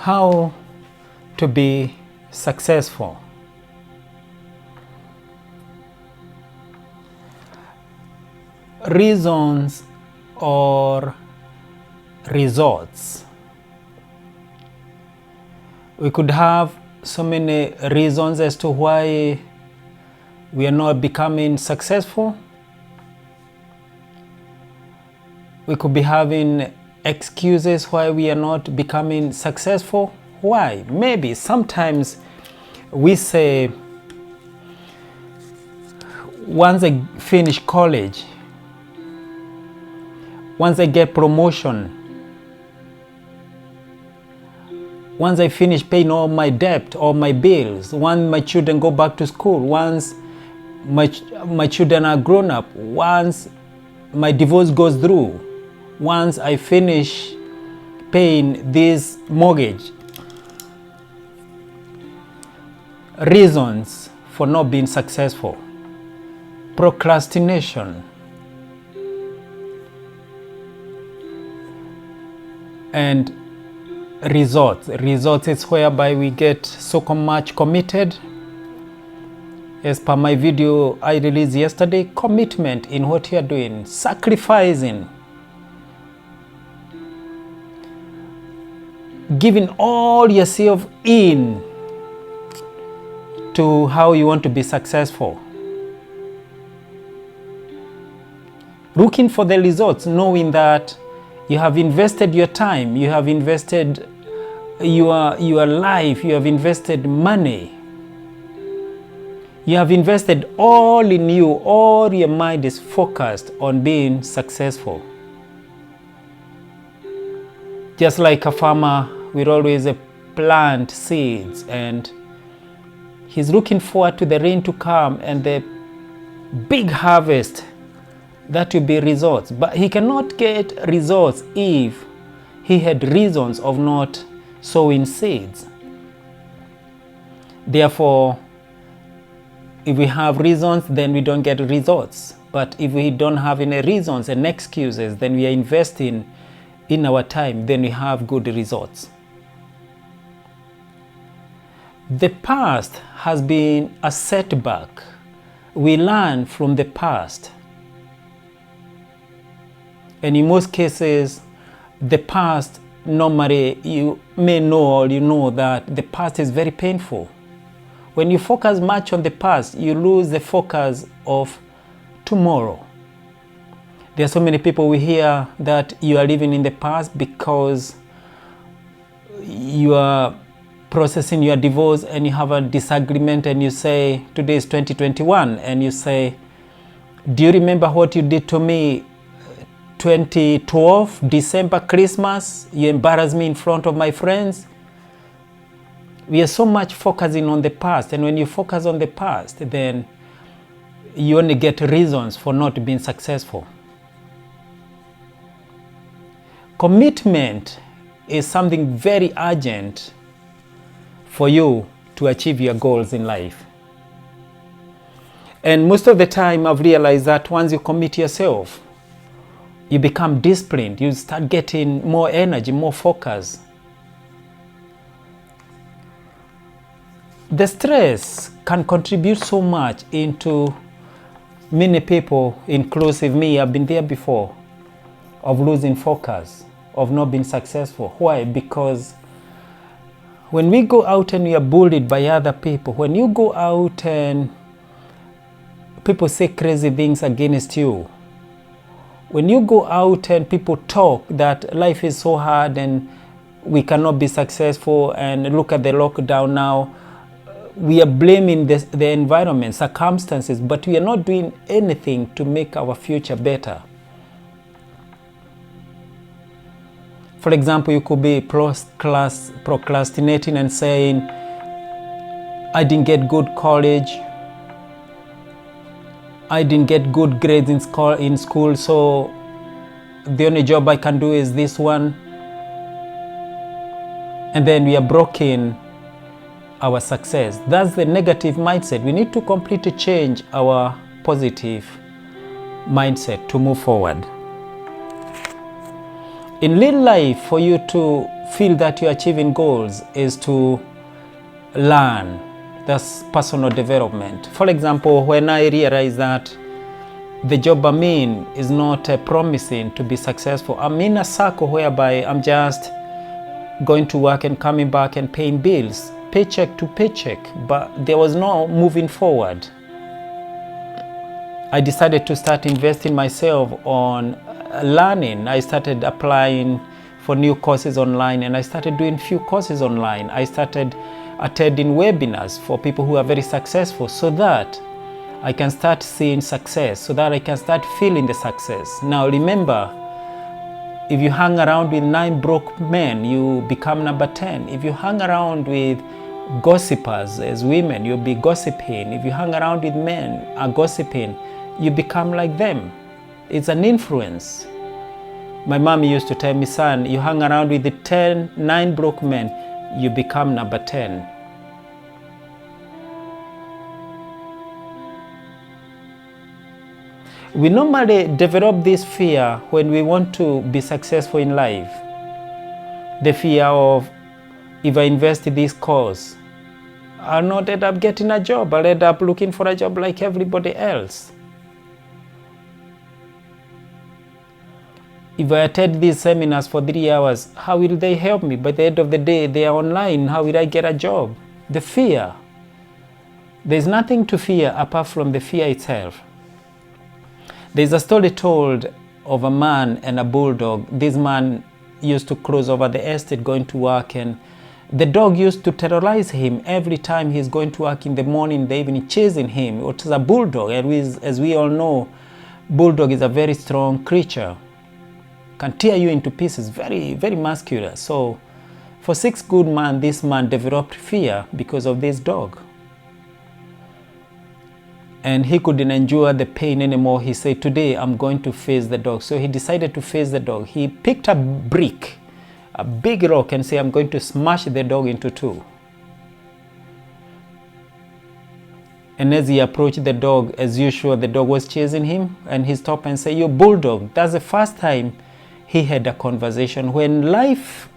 How to be successful. Reasons or results. We could have so many reasons as to why we are not becoming successful. We could be having excuses why we are not becoming successful. Why? Maybe sometimes we say, once I finish college, once I get promotion, once I finish paying all my debt, all my bills, once my children go back to school, once my children are grown up, once my divorce goes through, once I finish paying this mortgage. Reasons for not being successful. Procrastination. And results. Results is whereby we get so much committed. As per my video I released yesterday, commitment in what you are doing, sacrificing, giving all yourself in to how you want to be successful. Looking for the results, knowing that you have invested your time, you have invested your life, you have invested money, you have invested all in you, all your mind is focused on being successful. Just like a farmer will always plant seeds and he's looking forward to the rain to come and the big harvest. That will be results. But he cannot get results if he had reasons of not sowing seeds. Therefore, if we have reasons, then we don't get results. But if we don't have any reasons and excuses, then we are investing in our time, then we have good results. The past has been a setback. We learn from the past. And in most cases, the past, normally you may know or you know that the past is very painful. When you focus much on the past, you lose the focus of tomorrow. There are so many people we hear that you are living in the past because you are processing your divorce and you have a disagreement and you say, today is 2021, and you say, do you remember what you did to me 2012, December, Christmas? You embarrassed me in front of my friends. We are so much focusing on the past, and when you focus on the past, then you only get reasons for not being successful. Commitment is something very urgent for you to achieve your goals in life. And most of the time I've realized that once you commit yourself, you become disciplined, you start getting more energy, more focus. The stress can contribute so much into many people, inclusive me. I've been there before, of losing focus, of not being successful. Why? Because when we go out and we are bullied by other people, when you go out and people say crazy things against you, when you go out and people talk that life is so hard and we cannot be successful, and look at the lockdown now, we are blaming the environment, circumstances, but we are not doing anything to make our future better. For example, you could be procrastinating and saying, I didn't get good college, I didn't get good grades in school, so the only job I can do is this one. And then we are blocking our success. That's the negative mindset. We need to completely change our positive mindset to move forward. In real life, for you to feel that you're achieving goals is to learn. That's personal development. For example, when I realized that the job I'm in is not promising to be successful, I'm in a circle whereby I'm just going to work and coming back and paying bills, paycheck to paycheck, but there was no moving forward. I decided to start investing myself on learning. I started applying for new courses online, and I started doing few courses online. I started attending webinars for people who are very successful, so that I can start seeing success, so that I can start feeling the success. Now remember, if you hang around with 9 broke men, you become number 10. If you hang around with gossipers as women, you'll be gossiping. If you hang around with men are gossiping, you become like them. It's an influence. My mom used to tell me, son, you hang around with the 9 broke men, you become number 10. We normally develop this fear when we want to be successful in life. The fear of, if I invest in this course, I'll not end up getting a job. I'll end up looking for a job like everybody else. If I attend these seminars for 3 hours, how will they help me? By the end of the day, they are online. How will I get a job? The fear. There's nothing to fear apart from the fear itself. There's a story told of a man and a bulldog. This man used to cruise over the estate going to work, and the dog used to terrorize him every time he's going to work in the morning, in the evening, chasing him. It was a bulldog, and as we all know, bulldog is a very strong creature. Can tear you into pieces, very, very muscular. So for 6 good months, this man developed fear because of this dog. And he couldn't endure the pain anymore. He said, today I'm going to face the dog. So he decided to face the dog. He picked a brick, a big rock, and said, I'm going to smash the dog into 2. And as he approached the dog, as usual, the dog was chasing him, and he stopped and said, you bulldog. That's the first time he had a conversation. When life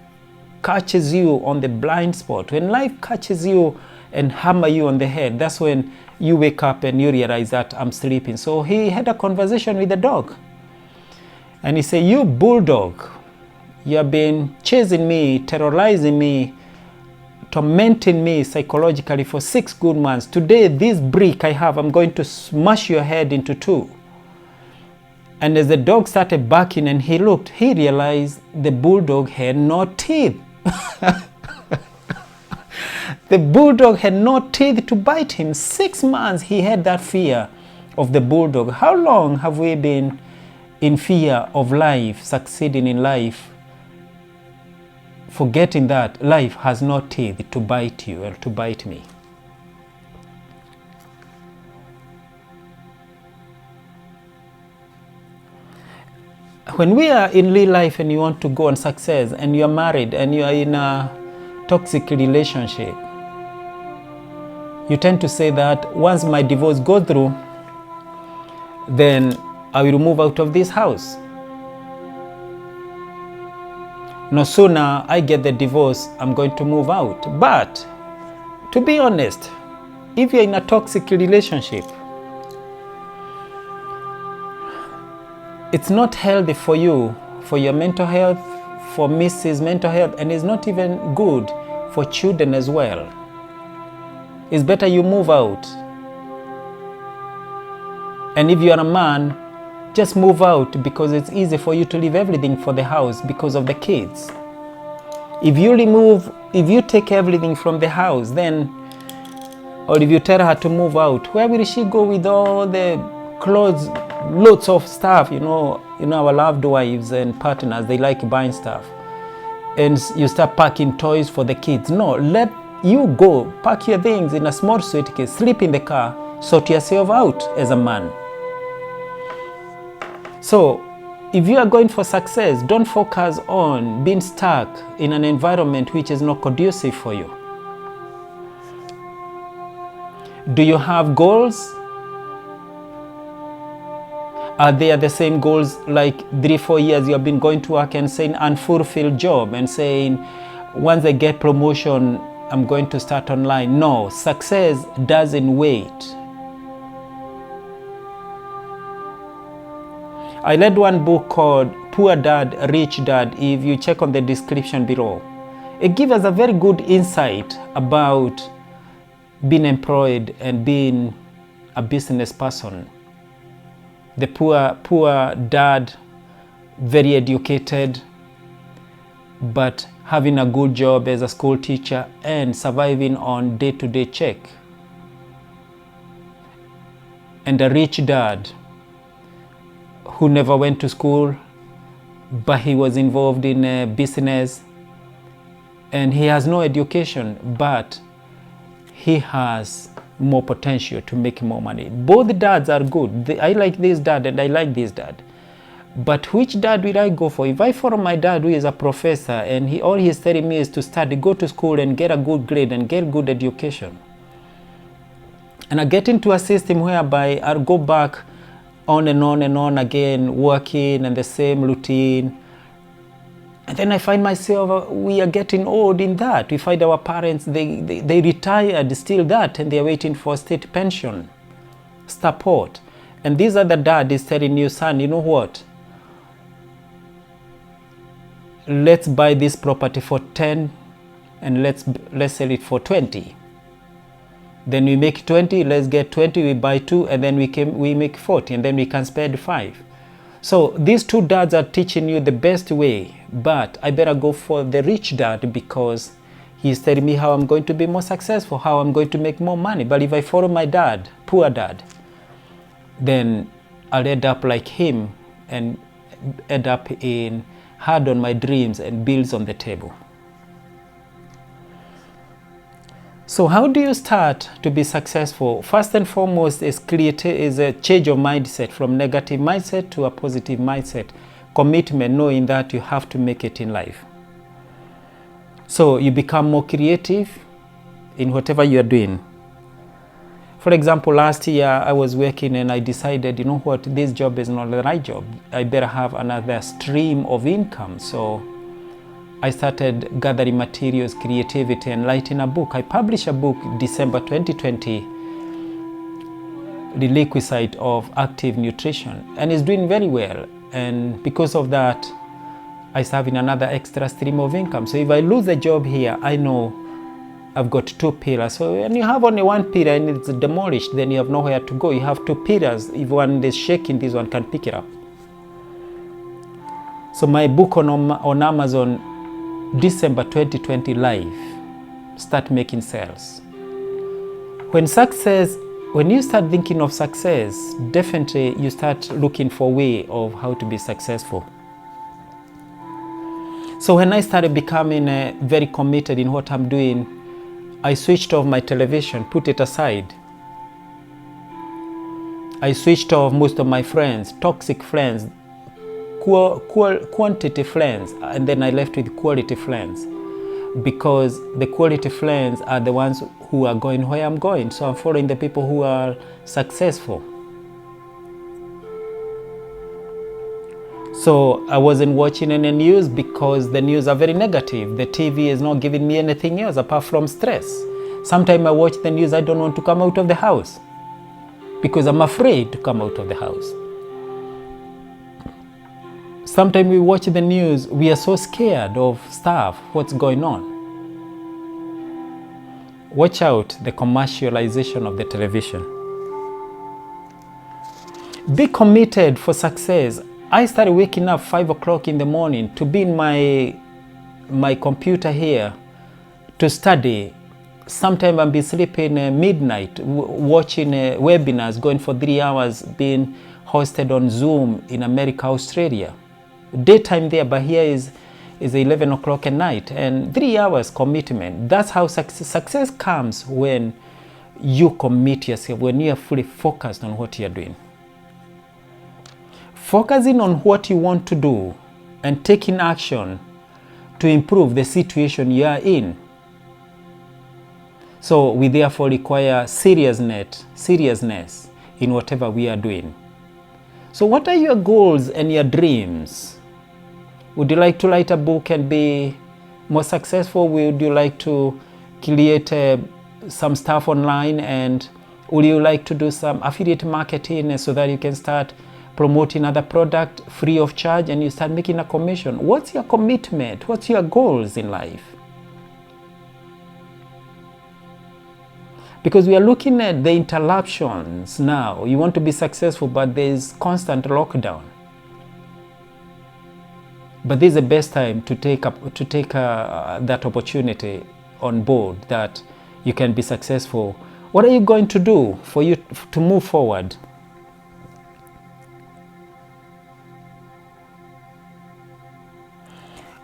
catches you on the blind spot, when life catches you and hammer you on the head, that's when you wake up and you realize that I'm sleeping. So he had a conversation with the dog. And he said, you bulldog, you have been chasing me, terrorizing me, tormenting me psychologically for 6 good months. Today, this brick I have, I'm going to smash your head into 2. And as the dog started barking and he looked, he realized the bulldog had no teeth. The bulldog had no teeth to bite him. 6 months he had that fear of the bulldog. How long have we been in fear of life, succeeding in life, forgetting that life has no teeth to bite you or to bite me? When we are in real life and you want to go on success, and you are married and you are in a toxic relationship, you tend to say that once my divorce goes through, then I will move out of this house. No sooner I get the divorce, I'm going to move out. But to be honest, if you're in a toxic relationship, it's not healthy for you, for your mental health, for Mrs. mental health, and it's not even good for children as well. It's better you move out. And if you are a man, just move out, because it's easy for you to leave everything for the house because of the kids. If you take everything from the house, then, or if you tell her to move out, where will she go with all the clothes, lots of stuff? You know our loved wives and partners, they like buying stuff, and you start packing toys for the kids. No, let you go, pack your things in a small suitcase, sleep in the car, sort yourself out as a man. So if you are going for success, don't focus on being stuck in an environment which is not conducive for you. Do you have goals? Are they the same goals like 3-4 years you have been going to work and saying unfulfilled job and saying once I get promotion I'm going to start online? No, success doesn't wait. I read one book called Poor Dad, Rich Dad. If you check on the description below, it gives us a very good insight about being employed and being a business person. The poor dad, very educated, but having a good job as a school teacher and surviving on day-to-day check. And a rich dad who never went to school, but he was involved in a business and he has no education, but he has more potential to make more money. Both dads are good. I like this dad and I like this dad. But which dad will I go for? If I follow my dad who is a professor and all he's telling me is to study, go to school and get a good grade and get good education, and I get into a system whereby I'll go back on and on and on again, working and the same routine. And then I find myself, we are getting old in that. We find our parents, they retired, still that, and they're waiting for state pension, support. And these other dad is telling you, son, you know what? Let's buy this property for 10 and let's sell it for 20. Then we make 20, let's get 20, we buy 2, and then we make 40, and then we can spend 5. So these two dads are teaching you the best way, but I better go for the rich dad because he's telling me how I'm going to be more successful, how I'm going to make more money. But if I follow my dad, poor dad, then I'll end up like him and end up in hard on my dreams and bills on the table. So how do you start to be successful? First and foremost is a change of mindset from negative mindset to a positive mindset. Commitment, knowing that you have to make it in life. So you become more creative in whatever you are doing. For example, last year I was working and I decided, you know what, this job is not the right job. I better have another stream of income. So I started gathering materials, creativity, and writing a book. I published a book December 2020, The Liquid of Active Nutrition, and it's doing very well. And because of that, I start having another extra stream of income. So if I lose a job here, I know I've got 2 pillars. So when you have only 1 pillar and it's demolished, then you have nowhere to go. You have 2 pillars. If one is shaking, this one can pick it up. So my book on Amazon, December 2020 live, start making sales. When you start thinking of success, definitely you start looking for a way of how to be successful. So when I started becoming very committed in what I'm doing, I switched off my television, put it aside. I switched off most of my friends, toxic friends, quantity friends, and then I left with quality friends, because the quality friends are the ones who are going where I'm going. So I'm following the people who are successful. So I wasn't watching any news because the news are very negative. The TV is not giving me anything else apart from stress. Sometimes I watch the news, I don't want to come out of the house because I'm afraid to come out of the house. Sometimes we watch the news, we are so scared of stuff, what's going on. Watch out the commercialization of the television. Be committed for success. I started waking up 5 o'clock in the morning to be in my computer here to study. Sometimes I'll be sleeping midnight, watching webinars going for 3 hours, being hosted on Zoom in America, Australia. Daytime there, but here is 11 o'clock at night, and 3 hours commitment. That's how success comes, when you commit yourself, when you are fully focused on what you're doing. Focusing on what you want to do and taking action to improve the situation you are in. So we therefore require seriousness in whatever we are doing. So what are your goals and your dreams? Would you like to write a book and be more successful? Would you like to create some stuff online, and would you like to do some affiliate marketing so that you can start promoting other product free of charge and you start making a commission? What's your commitment? What's your goals in life? Because we are looking at the interruptions now. You want to be successful, but there's constant lockdown. But this is the best time to take that opportunity on board, that you can be successful. What are you going to do for you to move forward?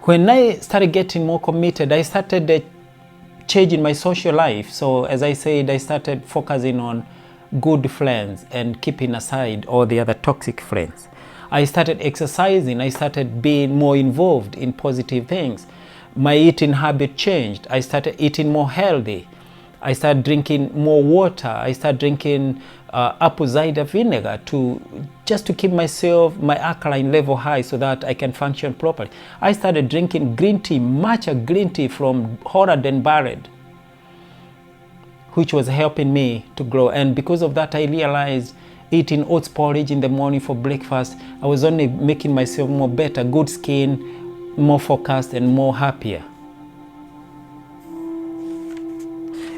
When I started getting more committed, I started changing my social life. So as I said, I started focusing on good friends and keeping aside all the other toxic friends. I started exercising. I started being more involved in positive things. My eating habit changed. I started eating more healthy. I started drinking more water. I started drinking apple cider vinegar just to keep my alkaline level high so that I can function properly. I started drinking green tea, matcha green tea from Holland and Barrett, which was helping me to grow. And because of that, I realized eating oats porridge in the morning for breakfast, I was only making myself more better, good skin, more focused, and more happier.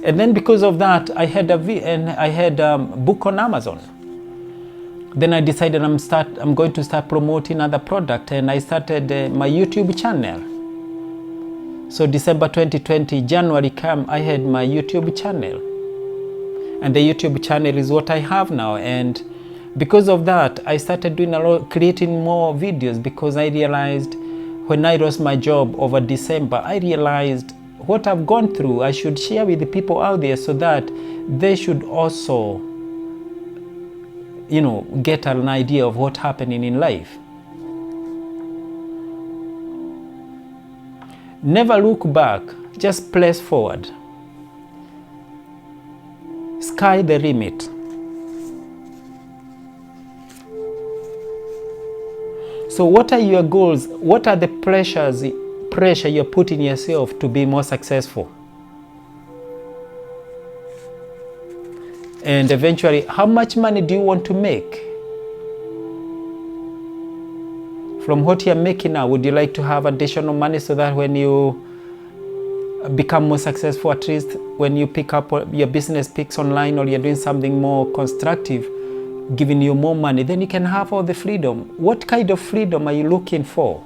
And then because of that, I had a book on Amazon. Then I decided I'm going to start promoting other product, and I started my YouTube channel. So December 2020, January came, I had my YouTube channel. And the YouTube channel is what I have now. And because of that, I started creating more videos, because I realized when I lost my job over December, I realized what I've gone through, I should share with the people out there so that they should also, get an idea of what's happening in life. Never look back, just press forward. Sky the limit. So what are your goals? What are the pressure you're putting yourself to be more successful? And eventually, how much money do you want to make? From what you're making now, would you like to have additional money so that when you become more successful, at least when you pick up your business picks online, or you're doing something more constructive, giving you more money, then you can have all the freedom. What kind of freedom are you looking for?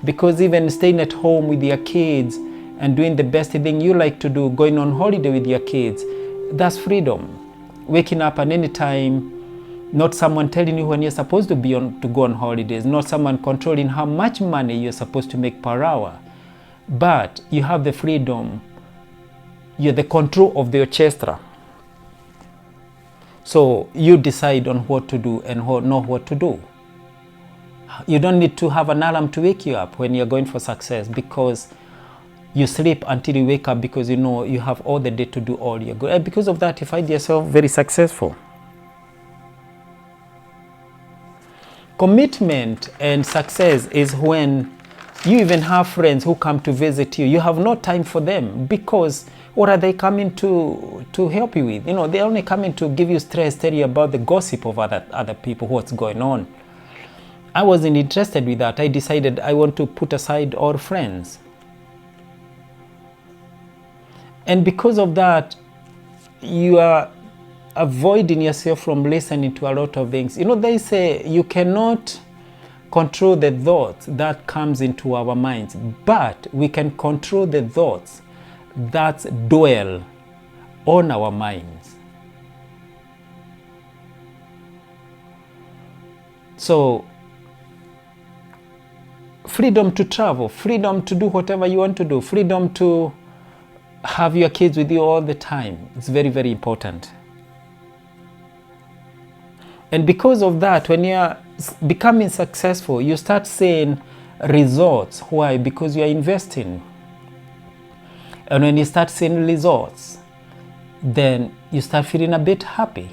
Because even staying at home with your kids and doing the best thing you like to do, going on holiday with your kids, that's freedom. Waking up at any time, not someone telling you when you're supposed to go on holidays, not someone controlling how much money you're supposed to make per hour. But you have the freedom, you're the control of the orchestra. So you decide on what to do and not what to do. You don't need to have an alarm to wake you up when you're going for success, because you sleep until you wake up, because you have all the day to do all your good. And because of that, you find yourself very successful. Commitment and success is when you even have friends who come to visit you. You have no time for them, because what are they coming to help you with? They're only coming to give you stress, tell you about the gossip of other people, what's going on. I wasn't interested with that. I decided I want to put aside all friends. And because of that, you are avoiding yourself from listening to a lot of things. They say you cannot control the thoughts that comes into our minds, but we can control the thoughts that dwell on our minds. So, freedom to travel, freedom to do whatever you want to do, freedom to have your kids with you all the time. It's very, very important. And because of that, when you're becoming successful, you start seeing results. Why? Because you're investing. And when you start seeing results, then you start feeling a bit happy.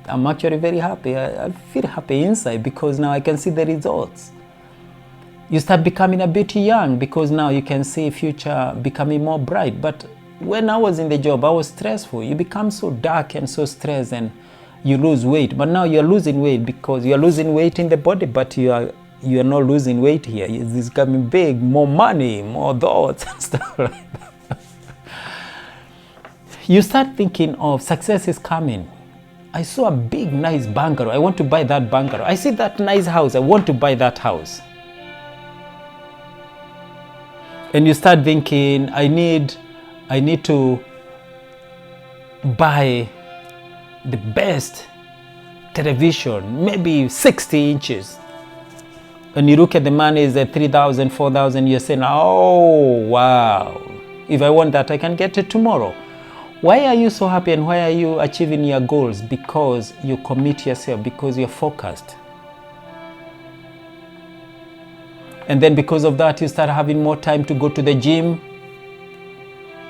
I'm actually very happy. I feel happy inside because now I can see the results. You start becoming a bit young because now you can see future becoming more bright. But when I was in the job, I was stressful. You become so dark and so stressed and you lose weight. But now you're losing weight because you're losing weight in the body, but you are not losing weight here. It's becoming big, more money, more thoughts and stuff like that. You start thinking of success is coming. I saw a big, nice bungalow. I want to buy that bungalow. I see that nice house. I want to buy that house. And you start thinking, I need to buy the best television, maybe 60 inches. And you look at the money is at 3,000, 4,000, you're saying, oh, wow. If I want that, I can get it tomorrow. Why are you so happy and why are you achieving your goals? Because you commit yourself, because you're focused. And then because of that, you start having more time to go to the gym,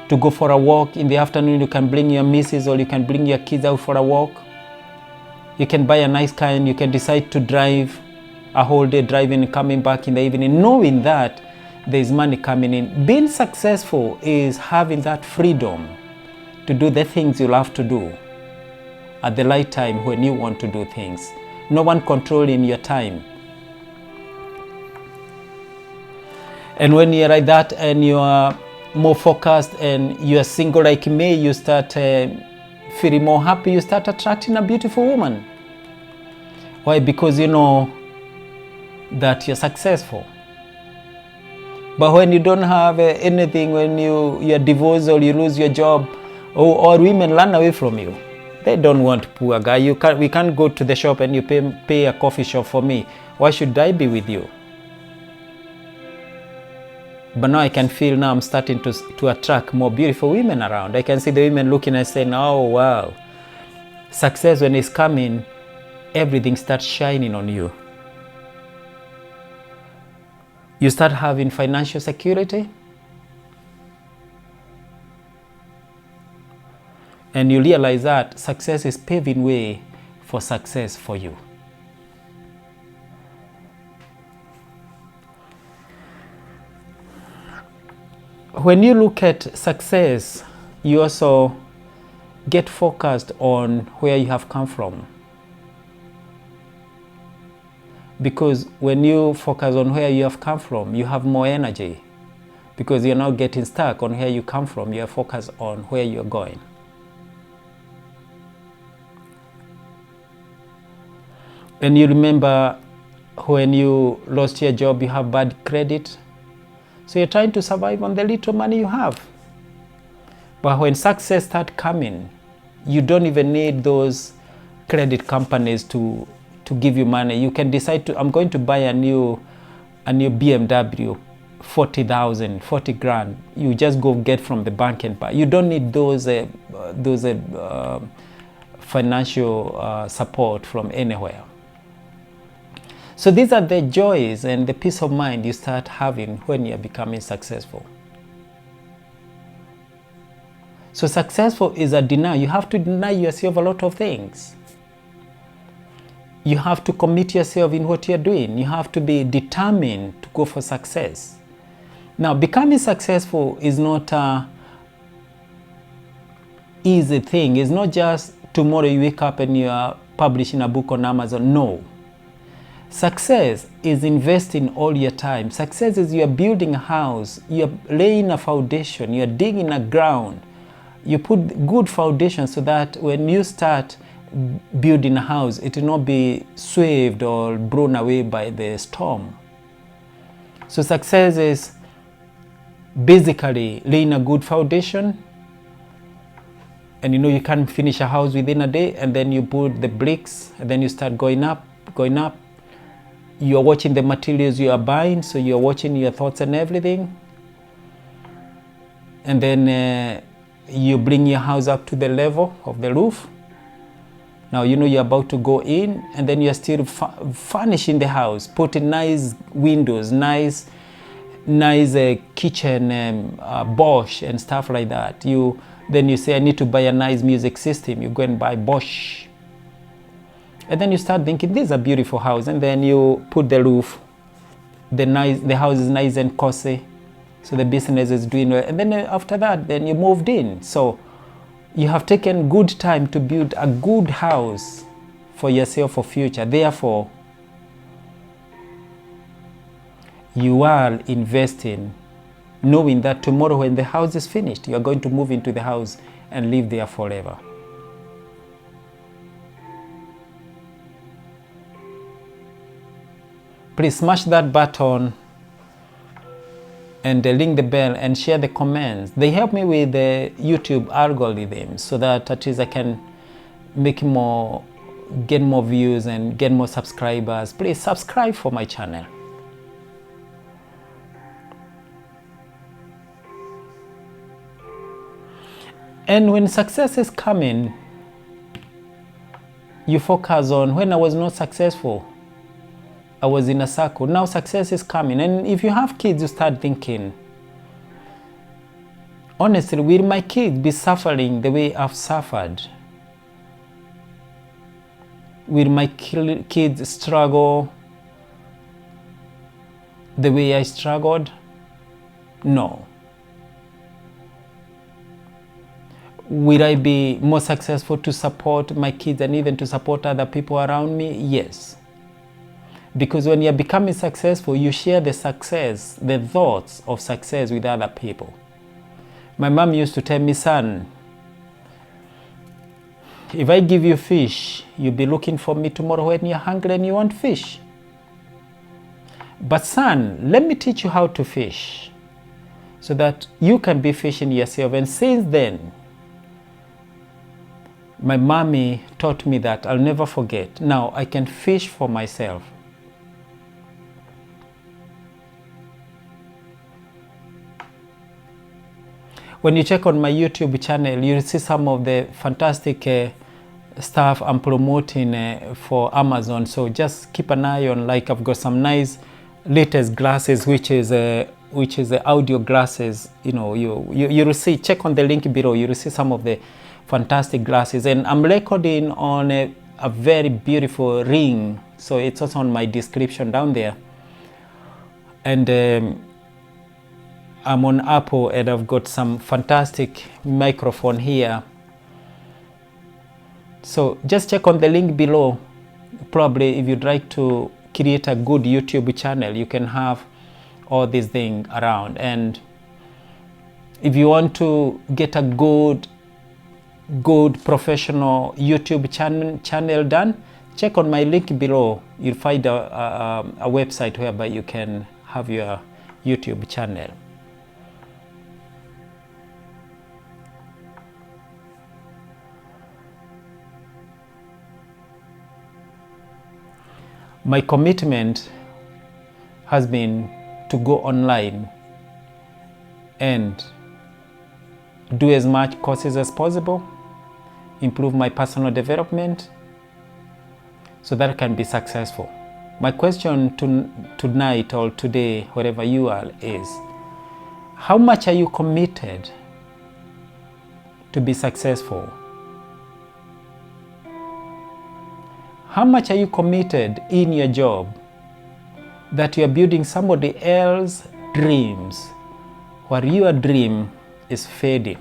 to go for a walk. In the afternoon, you can bring your missus or you can bring your kids out for a walk. You can buy a nice car and you can decide to drive a whole day, driving and coming back in the evening, knowing that there's money coming in. Being successful is having that freedom to do the things you love to do at the right time when you want to do things. No one controlling your time. And when you're like that and you are more focused and you're single like me, you start feeling more happy, you start attracting a beautiful woman. Why? Because you know that you're successful. But when you don't have anything, when you're divorced or you lose your job, or women run away from you. They don't want poor guy. We can't go to the shop and you pay a coffee shop for me. Why should I be with you? But now I can feel now I'm starting to attract more beautiful women around. I can see the women looking and saying, oh, wow. Success, when it's coming, everything starts shining on you. You start having financial security. And you realize that success is paving way for success for you. When you look at success, you also get focused on where you have come from. Because when you focus on where you have come from, you have more energy. Because you're not getting stuck on where you come from, you're focused on where you're going. And you remember when you lost your job, you have bad credit. So you're trying to survive on the little money you have. But when success starts coming, you don't even need those credit companies to give you money. You can decide I'm going to buy a new BMW, 40,000, 40 grand. You just go get from the bank and buy. You don't need those financial support from anywhere. So these are the joys and the peace of mind you start having when you're becoming successful. So successful is a denial. You have to deny yourself a lot of things. You have to commit yourself in what you're doing. You have to be determined to go for success. Now, becoming successful is not an easy thing. It's not just tomorrow you wake up and you are publishing a book on Amazon. No. Success is investing all your time. Success is you're building a house, you're laying a foundation, you're digging a ground. You put good foundation so that when you start building a house, it will not be swayed or blown away by the storm. So success is basically laying a good foundation. And you know you can't finish a house within a day, and then you put the bricks, and then you start going up. You're watching the materials you are buying, so you're watching your thoughts and everything. And then you bring your house up to the level of the roof. Now you know you're about to go in, and then you're still furnishing the house, putting nice windows, nice kitchen, Bosch and stuff like that. Then you say, I need to buy a nice music system. You go and buy Bosch And then you start thinking, this is a beautiful house. And then you put the roof, the house is nice and cozy. So the business is doing well. And then after that, then you moved in. So you have taken good time to build a good house for yourself for future. Therefore, you are investing, knowing that tomorrow when the house is finished, you are going to move into the house and live there forever. Please smash that button and ring the bell and share the comments. They help me with the YouTube algorithm so that at least I can make more, get more views and get more subscribers. Please subscribe for my channel. And when success is coming, you focus on, when I was not successful, I was in a circle. Now success is coming. And if you have kids, you start thinking, honestly, will my kids be suffering the way I've suffered? Will my kids struggle the way I struggled? No. Will I be more successful to support my kids and even to support other people around me? Yes. Because when you're becoming successful, you share the success, the thoughts of success with other people. My mom used to tell me, son, if I give you fish, you'll be looking for me tomorrow when you're hungry and you want fish. But son, let me teach you how to fish so that you can be fishing yourself. And since then, my mommy taught me that I'll never forget. Now I can fish for myself. When you check on my YouTube channel, you'll see some of the fantastic stuff I'm promoting for Amazon. So just keep an eye on, like I've got some nice latest glasses, which is the audio glasses. You know, you'll see, check on the link below, you'll see some of the fantastic glasses. And I'm recording on a very beautiful ring. So it's also on my description down there. And I'm on Apple and I've got some fantastic microphone here. So just check on the link below. Probably if you'd like to create a good YouTube channel, you can have all these things around. And if you want to get a good professional YouTube channel done, check on my link below. You'll find a website whereby you can have your YouTube channel. My commitment has been to go online and do as much courses as possible, improve my personal development so that I can be successful. My question tonight or today, wherever you are, is how much are you committed to be successful? How much are you committed in your job that you are building somebody else's dreams while your dream is fading?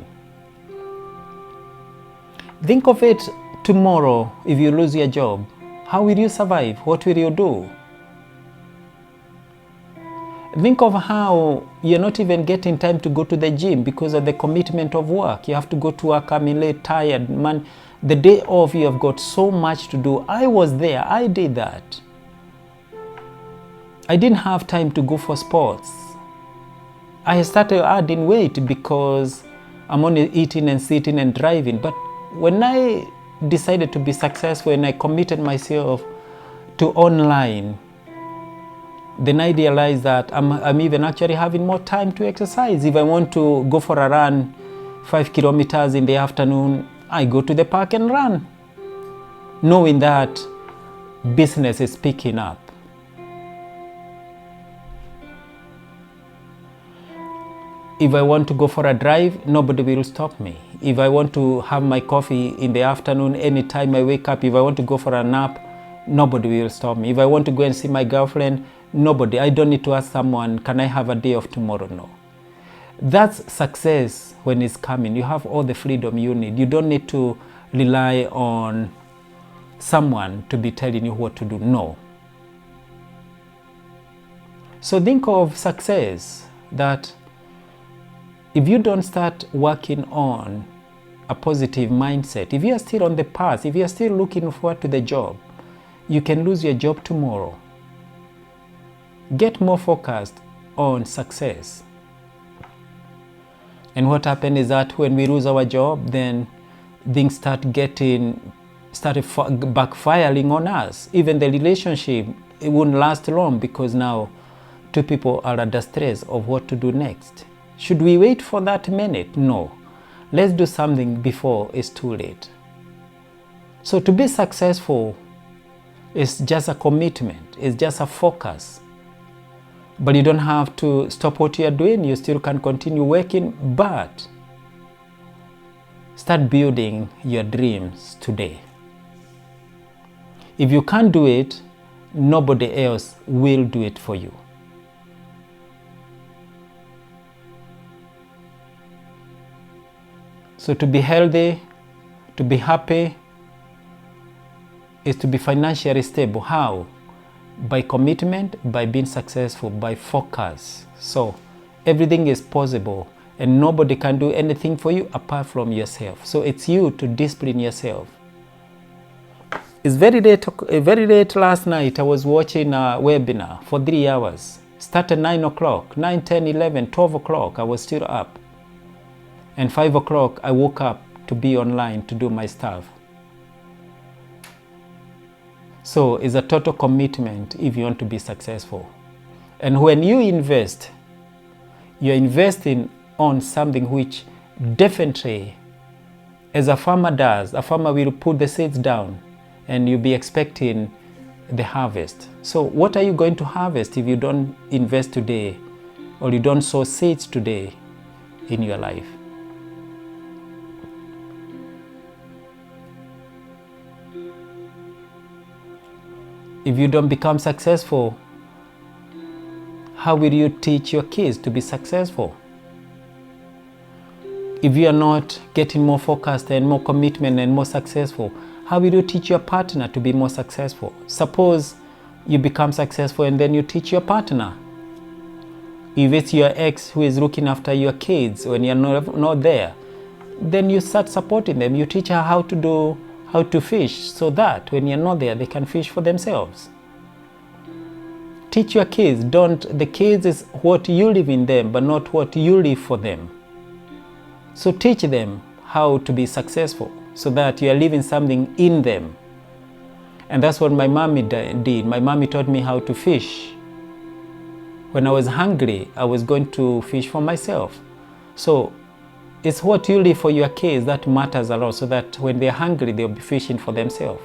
Think of it tomorrow. If you lose your job, how will you survive? What will you do? Think of how you're not even getting time to go to the gym because of the commitment of work. You have to go to work, coming late, tired, man. The day off, you have got so much to do. I was there, I did that. I didn't have time to go for sports. I started adding weight because I'm only eating and sitting and driving. But when I decided to be successful and I committed myself to online, then I realized that I'm even actually having more time to exercise. If I want to go for a run 5 kilometers in the afternoon, I go to the park and run, knowing that business is picking up. If I want to go for a drive, nobody will stop me. If I want to have my coffee in the afternoon, anytime I wake up, if I want to go for a nap, nobody will stop me. If I want to go and see my girlfriend, nobody. I don't need to ask someone, can I have a day off tomorrow? No. That's success when it's coming. You have all the freedom you need. You don't need to rely on someone to be telling you what to do. No. So think of success that if you don't start working on a positive mindset, if you are still on the path, if you are still looking forward to the job, you can lose your job tomorrow. Get more focused on success. And what happened is that when we lose our job, then things started backfiring on us. Even the relationship, it wouldn't last long because now two people are under stress of what to do next. Should we wait for that minute? No. Let's do something before it's too late. So to be successful is just a commitment, it's just a focus. But you don't have to stop what you are doing, you still can continue working, but start building your dreams today. If you can't do it, nobody else will do it for you. So to be healthy, to be happy, is to be financially stable. How? By commitment, by being successful, by focus. So everything is possible and nobody can do anything for you apart from yourself. So it's you to discipline yourself. It's very late last night. I was watching a webinar for 3 hours. Started 9 o'clock, 9, 10, 11, 12 o'clock. I was still up. And 5 o'clock, I woke up to be online to do my stuff. So it's a total commitment if you want to be successful. And when you invest, you're investing on something which definitely, as a farmer does, a farmer will put the seeds down and you'll be expecting the harvest. So what are you going to harvest if you don't invest today or you don't sow seeds today in your life? If you don't become successful, how will you teach your kids to be successful? If you are not getting more focused and more commitment and more successful, how will you teach your partner to be more successful? Suppose you become successful and then you teach your partner. If it's your ex who is looking after your kids when you're not there, then you start supporting them. You teach her how to fish so that when you're not there, they can fish for themselves. Teach your kids. The kids is what you live in them, but not what you live for them. So teach them how to be successful so that you are living something in them. And that's what my mommy did. My mommy taught me how to fish. When I was hungry, I was going to fish for myself. So it's what you live for your kids that matters a lot, so that when they're hungry, they'll be fishing for themselves.